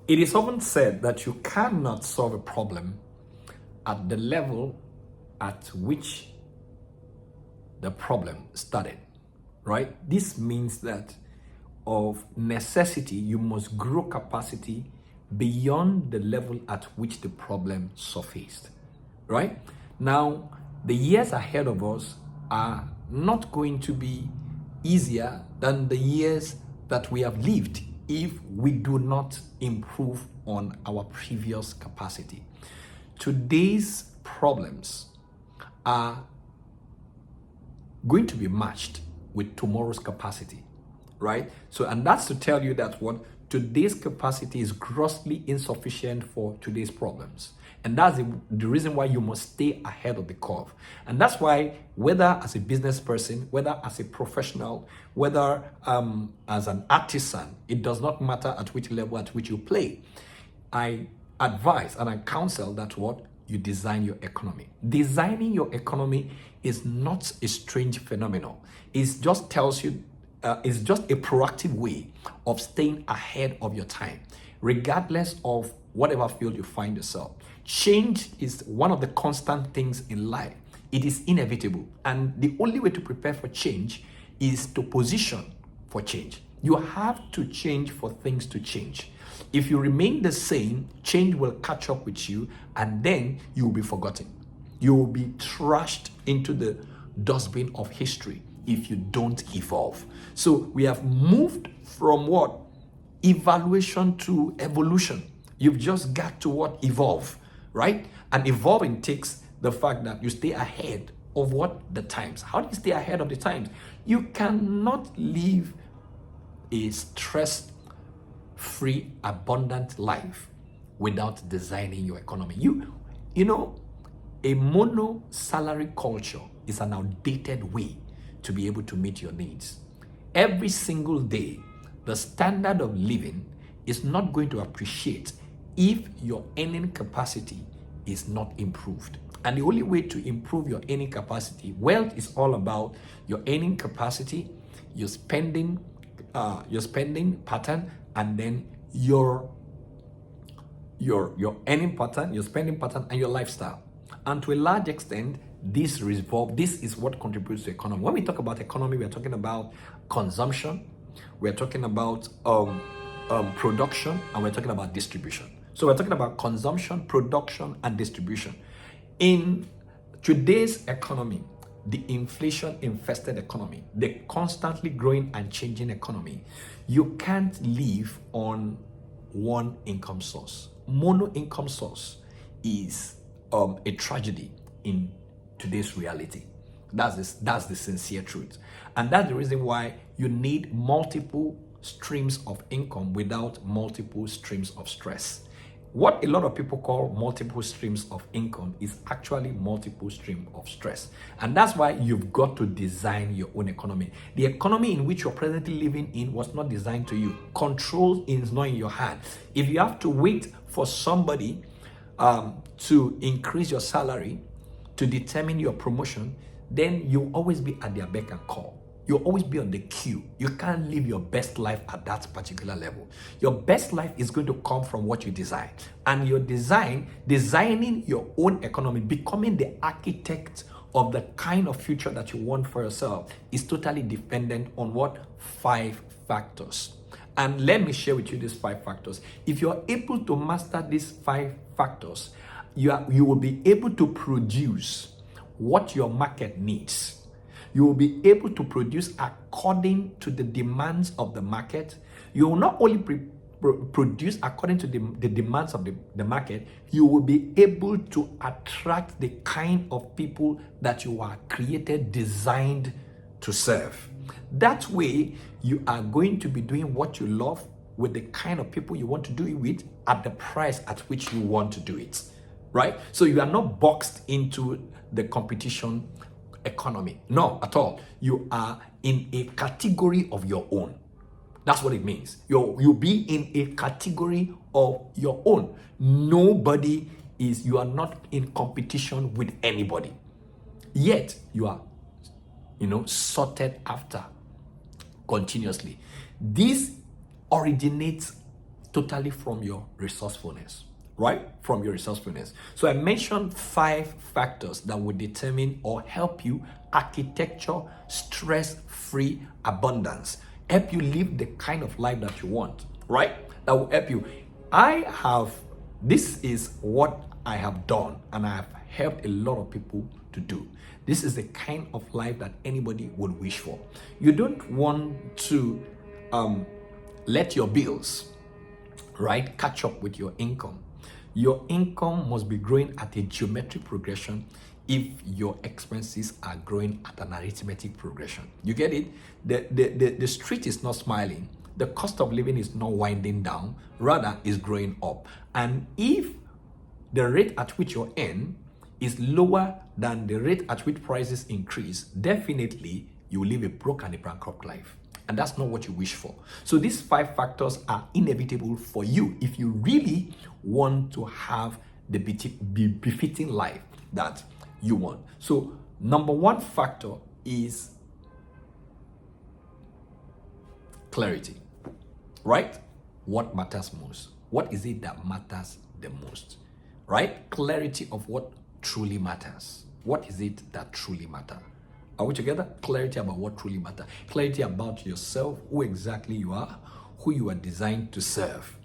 It is often said that you cannot solve a problem at the level at which the problem started, right? This means that of necessity, you must grow capacity beyond the level at which the problem surfaced, right? Now, the years ahead of us are not going to be easier than the years that we have lived if we do not improve on our previous capacity. Today's problems are going to be matched with tomorrow's capacity, right? So, and that's to tell you that what today's capacity is grossly insufficient for today's problems. And that's the reason why you must stay ahead of the curve. And that's why, whether as a business person, whether as a professional, whether as an artisan, it does not matter at which level at which you play. I advise and I counsel that what you design your economy. Designing your economy is not a strange phenomenon. It just tells you, it's just a proactive way of staying ahead of your time, regardless of whatever field you find yourself. Change is one of the constant things in life. It is inevitable. And the only way to prepare for change is to position for change. You have to change for things to change. If you remain the same, change will catch up with you, and then you will be forgotten. You will be trashed into the dustbin of history if you don't evolve. So we have moved from what? Evaluation to evolution. You've just got to what? Evolve, right? And evolving takes the fact that you stay ahead of what? The times. How do you stay ahead of the times? You cannot live a stress-free, abundant life without designing your economy. You know, a mono salary culture is an outdated way to be able to meet your needs. Every single day, the standard of living is not going to appreciate if your earning capacity is not improved. And the only way to improve your earning capacity, wealth is all about your earning capacity, your spending pattern, and then your earning pattern, your spending pattern, and your lifestyle. And to a large extent, this is what contributes to economy. When we talk about economy, we are talking about consumption, we are talking about production, and we're talking about distribution. So we're talking about consumption, production, and distribution. In today's economy, the inflation-infested economy, the constantly growing and changing economy, you can't live on one income source. Mono income source is a tragedy in today's reality. That's the sincere truth. And that's the reason why you need multiple streams of income without multiple streams of stress. What a lot of people call multiple streams of income is actually multiple streams of stress. And that's why you've got to design your own economy. The economy in which you're presently living in was not designed to you. Control is not in your hand. If you have to wait for somebody to increase your salary to determine your promotion, then you'll always be at their beck and call. You'll always be on the queue. You can't live your best life at that particular level. Your best life is going to come from what you design. And your designing your own economy, becoming the architect of the kind of future that you want for yourself is totally dependent on what? 5 factors. And let me share with you these 5 factors. If you're able to master these 5 factors, you will be able to produce what your market needs. You will be able to produce according to the demands of the market. You will not only produce according to the demands of the market, you will be able to attract the kind of people that you are designed to serve. That way, you are going to be doing what you love with the kind of people you want to do it with at the price at which you want to do it, right? So you are not boxed into the competition economy. No, at all. You are in a category of your own. That's what it means. You'll be in a category of your own. You are not in competition with anybody. Yet you are, sorted after continuously. This originates totally from your resourcefulness, right? From your resourcefulness. So I mentioned 5 factors that would determine or help you architecture stress-free abundance, help you live the kind of life that you want, right? That will help you. This is what I have done, and I have helped a lot of people to do. This is the kind of life that anybody would wish for. You don't want to let your bills, right, catch up with your income. Your income must be growing at a geometric progression if your expenses are growing at an arithmetic progression. You get it? The street is not smiling. The cost of living is not winding down, rather is growing up. And if the rate at which you earn is lower than the rate at which prices increase, definitely you will live a broke and a bankrupt life. And that's not what you wish for. So these 5 factors are inevitable for you if you really want to have the befitting life that you want. So number 1 factor is clarity, right? What matters most? What is it that matters the most, right? Clarity of what truly matters. What is it that truly matters? Are we together? Clarity about what truly matters. Clarity about yourself, who exactly you are, who you are designed to serve.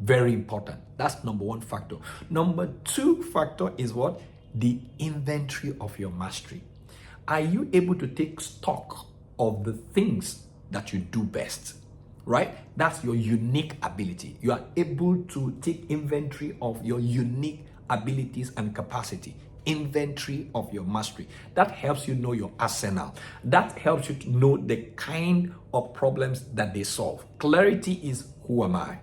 Very important. That's number 1 factor. Number 2 factor is what? The inventory of your mastery. Are you able to take stock of the things that you do best? Right? That's your unique ability. You are able to take inventory of your unique abilities and capacity. Inventory of your mastery. That helps you know your arsenal. That helps you to know the kind of problems that they solve. Clarity is, who am I?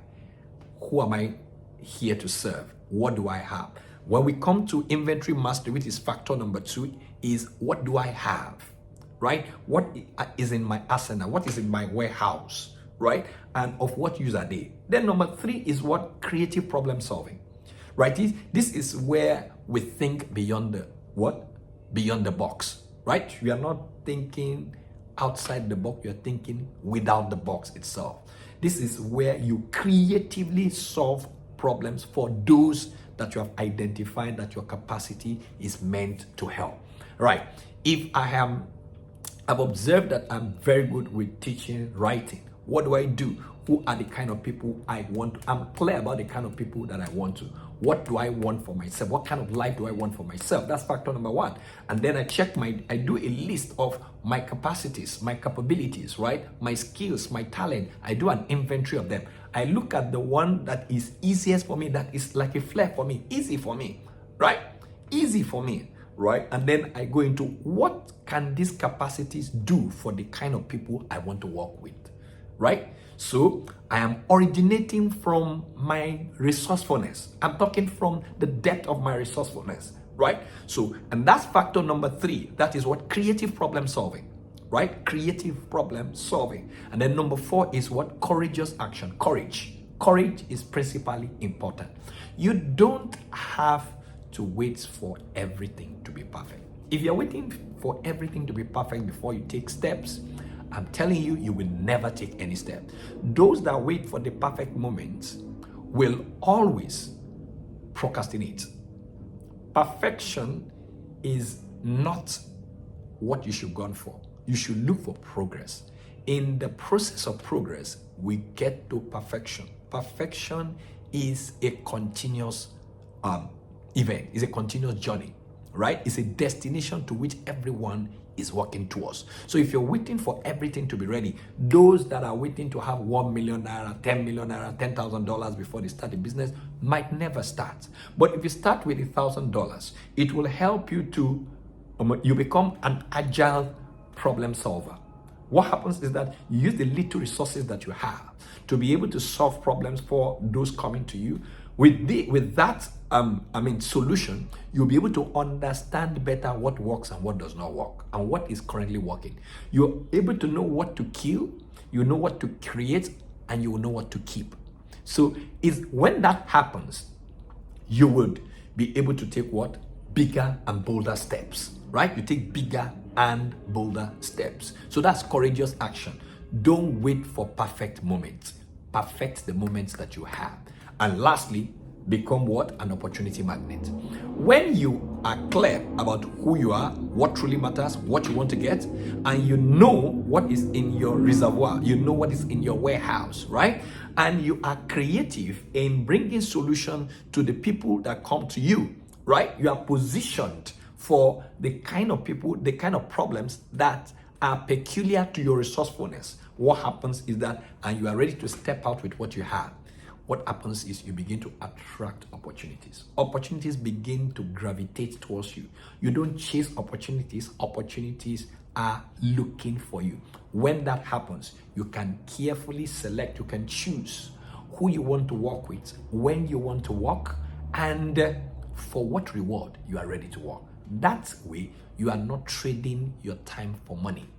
Who am I here to serve? What do I have? When we come to inventory mastery, which is factor number 2, is what do I have? Right? What is in my arsenal? What is in my warehouse? Right? And of what use are they? Then number 3 is what? Creative problem solving. Right? This is where we think beyond the what? Beyond the box. Right? We are not thinking outside the box, you're thinking without the box itself. This is where you creatively solve problems for those that you have identified that your capacity is meant to help. Right? If I've observed that I'm very good with teaching writing, what do? Who are the kind of people I want to? I'm clear about the kind of people that I want to. What do I want for myself? What kind of life do I want for myself? That's factor number 1. And then I do a list of my capacities, my capabilities, right? My skills, my talent. I do an inventory of them. I look at the one that is easiest for me, that is like a flare for me, easy for me, right? Easy for me, right? And then I go into what can these capacities do for the kind of people I want to work with, right? So I am originating from my resourcefulness. I'm talking from the depth of my resourcefulness, right? So, and that's factor number 3. That is what? Creative problem solving, right? Creative problem solving. And then number 4 is what? Courageous action. Courage. Courage is principally important. You don't have to wait for everything to be perfect. If you're waiting for everything to be perfect before you take steps, I'm telling you, you will never take any step. Those that wait for the perfect moment will always procrastinate. Perfection is not what you should go for. You should look for progress. In the process of progress, we get to perfection. Perfection is a continuous event. It's a continuous journey, right? It's a destination to which everyone is working towards. So if you're waiting for everything to be ready, those that are waiting to have 1 million naira, 10 million naira, $10,000 before they start a business might never start. But if you start with $1,000, it will help you to you become an agile problem solver. What happens is that you use the little resources that you have to be able to solve problems for those coming to you. With that solution, you'll be able to understand better what works and what does not work and what is currently working. You're able to know what to kill, you know what to create, and you will know what to keep. So when that happens, you would be able to take what? Bigger and bolder steps, right? You take bigger and bolder steps. So that's courageous action. Don't wait for perfect moments. perfect the moments that you have. And lastly, become what? An opportunity magnet. When you are clear about who you are, what truly matters, what you want to get, and you know what is in your reservoir, you know what is in your warehouse, right? And you are creative in bringing solution to the people that come to you, right? You are positioned for the kind of people, the kind of problems that are peculiar to your resourcefulness. What happens is that, and you are ready to step out with what you have, what happens is you begin to attract opportunities. Opportunities begin to gravitate towards you. You don't chase opportunities, opportunities are looking for you. When that happens, you can carefully select, you can choose who you want to work with, when you want to work, and for what reward you are ready to work. That way, you are not trading your time for money,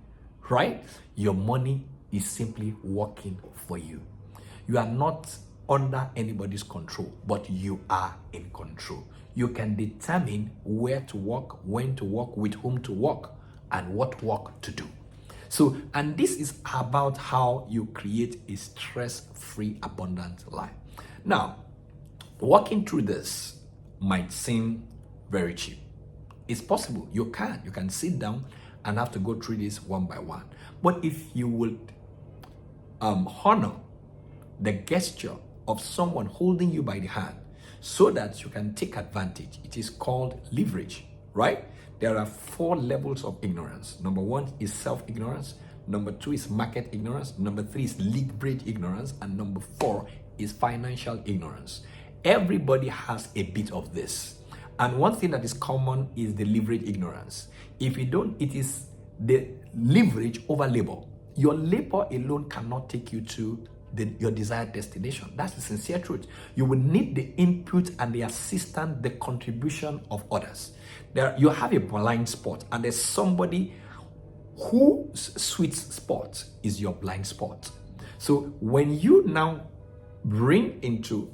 right? Your money is simply working for you. You are not under anybody's control, but you are in control. You can determine where to work, when to work, with whom to work, and what work to do. So, and this is about how you create a stress-free, abundant life. Now, walking through this might seem very cheap. It's possible. You can sit down and have to go through this one by one. But if you would honor the gesture of someone holding you by the hand so that you can take advantage, it is called leverage, right? There are 4 levels of ignorance. Number 1 is self-ignorance. Number 2 is market ignorance. Number 3 is leverage ignorance. And number 4 is financial ignorance. Everybody has a bit of this. And one thing that is common is the leverage ignorance. If you don't, it is the leverage over labor. Your labor alone cannot take you to your desired destination. That's the sincere truth. You will need the input and the assistance, the contribution of others. You have a blind spot, and there's somebody whose sweet spot is your blind spot. So when you now bring into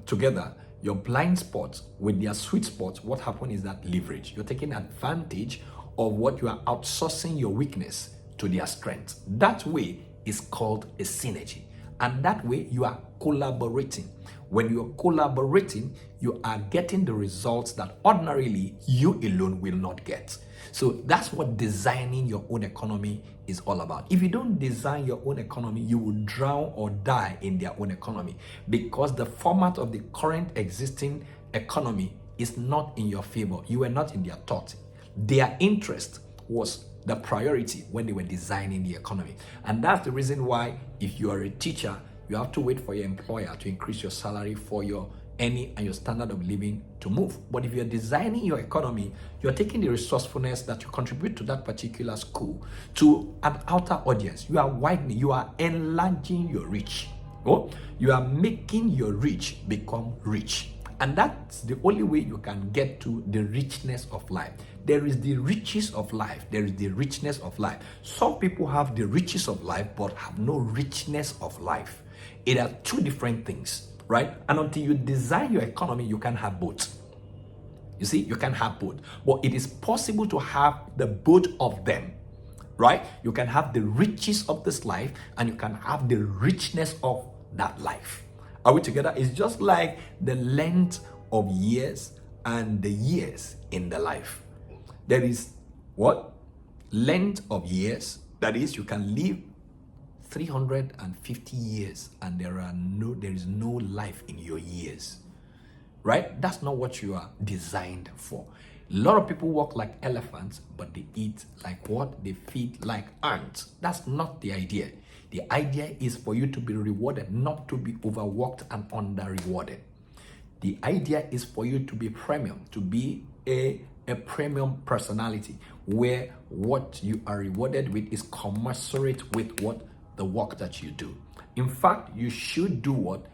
together your blind spots with their sweet spots, what happens is that leverage. You're taking advantage of what you are outsourcing your weakness to their strength. That way is called a synergy. And that way you are collaborating. When you're collaborating, you are getting the results that ordinarily you alone will not get. So that's what designing your own economy is all about. If you don't design your own economy, you will drown or die in their own economy, because the format of the current existing economy is not in your favor. You were not in their thought. Their interest was the priority when they were designing the economy. And that's the reason why, if you are a teacher, you have to wait for your employer to increase your salary for your earning and your standard of living to move. But if you're designing your economy, you're taking the resourcefulness that you contribute to that particular school to an outer audience. You are widening, you are enlarging your reach. Oh, you are making your reach become rich. And that's the only way you can get to the richness of life. There is the riches of life. There is the richness of life. Some people have the riches of life but have no richness of life. It are 2 different things, right? And until you design your economy, you can have both. You see, you can have both. But it is possible to have the both of them, right? You can have the riches of this life and you can have the richness of that life. Are we together? It's just like the length of years and the years in the life. There is what? Length of years. That is, you can live 350 years and there is no life in your years. Right? That's not what you are designed for. A lot of people walk like elephants, but they eat like what? They feed like ants. That's not the idea. The idea is for you to be rewarded, not to be overworked and under-rewarded. The idea is for you to be premium, to be a premium personality, where what you are rewarded with is commensurate with what the work that you do. In fact, you should do what?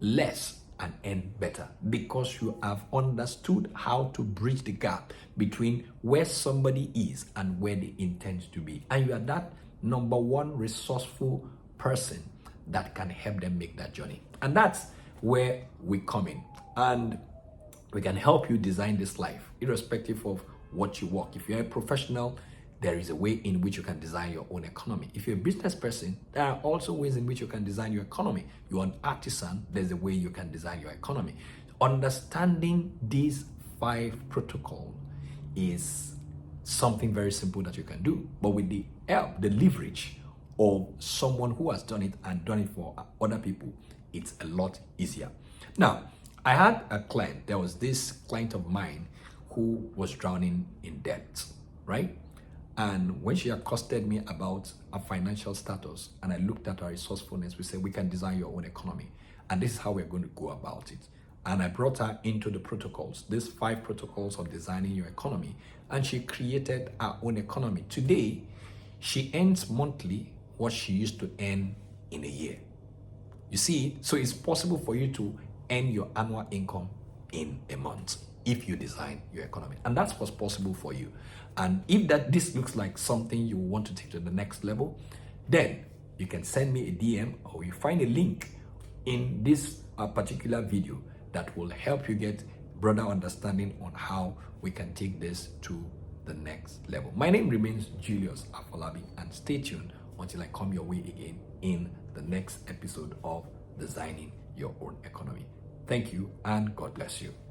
Less and earn better, because you have understood how to bridge the gap between where somebody is and where they intend to be. And you are that number 1 resourceful person that can help them make that journey. And that's where we come in. And we can help you design this life, irrespective of what you work. If you're a professional, there is a way in which you can design your own economy. If you're a business person, there are also ways in which you can design your economy. You're an artisan, there's a way you can design your economy. Understanding these 5 protocols is something very simple that you can do, but with the help, the leverage of someone who has done it and done it for other people, it's a lot easier. Now, I had a client, there was this client of mine who was drowning in debt, right? And when she accosted me about her financial status and I looked at her resourcefulness, we said, we can design your own economy. And this is how we're going to go about it. And I brought her into the protocols, these 5 protocols of designing your economy. And she created her own economy. Today, she earns monthly what she used to earn in a year. You see, so it's possible for you to earn your annual income in a month if you design your economy. And that's what's possible for you. And if this looks like something you want to take to the next level, then you can send me a DM or you find a link in this particular video that will help you get broader understanding on how we can take this to the next level. My name remains Julius Afolabi, and stay tuned until I come your way again in the next episode of Designing Your Own Economy. Thank you and God bless you.